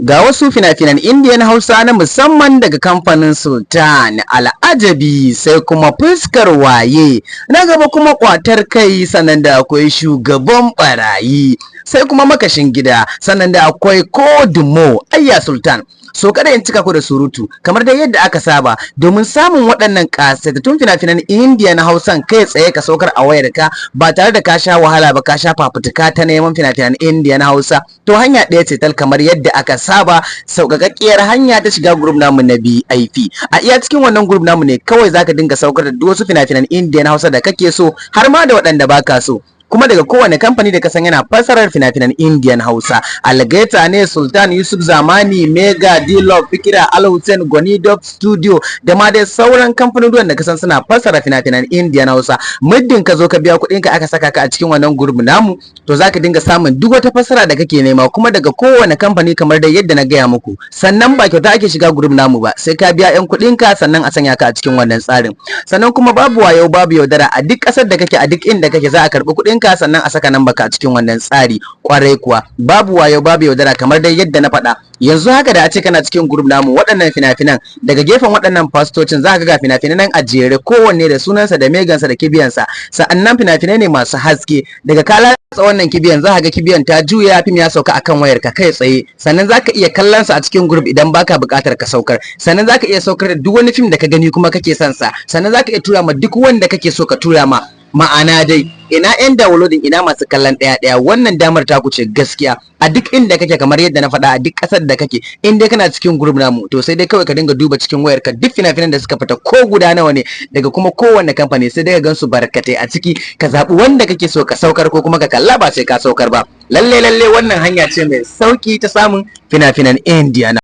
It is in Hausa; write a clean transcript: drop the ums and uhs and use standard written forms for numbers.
Ga wasu fina-finan Indiyan Hausa na musamman daga kamfanin Sultan, Al'ajabi, sai kuma Fuskar Waye, na gaba kuma Kwatar kai, sannan da akwai Shugaban Barayi, sai kuma Makashin Gida, sannan da akwai Kodumo, Ayya Sultan. So kada in cika ku da surutu kamar dai yadda aka saba, domin samun waɗannan ƙasatattun fina-finan Indiya na Hausan kai tsaye ka saukar a wayarka ba tare da ka sha wahala ba, ka sha fafutuka ta neman fina-finan Indiya na Hausa, to hanya ɗaya ce tal kamar yadda aka saba, sauƙaƙƙiyar hanya ta shiga group namu na BIP. A iya cikin wannan group namu ne kawai zaka dinga saukar da duk wasu fina-finan Indiya na Hausa da kake so, har ma da waɗanda baka so. Kuma daga kowane kamfani da kasan yana fassarar fina-finan Indian Hausa, Algaita ne, Sultan, Yusuf Zamani, Mega, D-Love, Fikira, Al-Hussein, Gwani Dub Studio da ma dai sauran kamfanonin da kasan suna fassara fina-finan Indian Hausa. Muddin ka zo ka biya kuɗin ka aka saka ka a cikin wannan group namu, to zaka dinga samun duk wata fassara da kake nema, kuma daga kowane kamfani kamar dai yadda na gaya muku. Sannan ba kyauta ake shiga group namu ba, sai ka biya 'yan kuɗin ka sannan a sanya ka a cikin wannan tsarin. Sannan kuma babu wayo babu yaudara, a duk ƙasar da kake, a duk inda kake za a karɓi kuɗin ka sannan a saka nan baka a cikin wannan tsari. Kwarai kuwa babu wayo babu yaudara kamar dai yadda na faɗa. Yanzu haka da a ce kana cikin group namu, waɗannan fina-finan daga gefen waɗannan fastocin za ka ga fina-finan nan a jere, kowanne da sunansa da megansa da kibiyansa. Sa'annan fina-finai ne masu haske, daga kala wannan kibiyan za ka ga kibiyan ta juya, fim ya sauka akan wayarka kai tsaye. Sannan za ka iya kallon sa a cikin group idan baka buƙatar ka saukar. Sannan za ka iya saukar da duk wani fim da ka gani kuma kake son sa. Sannan za ka iya tura ma duk wanda kake so ka tura ma. Ma'ana dai ina yan downloading, ina masu kallon ɗaya wannan damar ta kuce gaskiya a duk inda kake, kamar yadda na faɗa, a duk ƙasar da kake, in dai kana cikin group namu, to sai dai kawai ka dinga duba cikin wayarka duk fina-finan da suka fita ko guda nawa ne daga kuma kowanne kamfani, sai dai ka gansu barkatai a ciki, ka zaɓi wanda kake so ka saukar ko kuma ka kalla ba sai ka saukar ba. Lalle wannan hanya ce mai sauki ta samun fina-finan Indiya.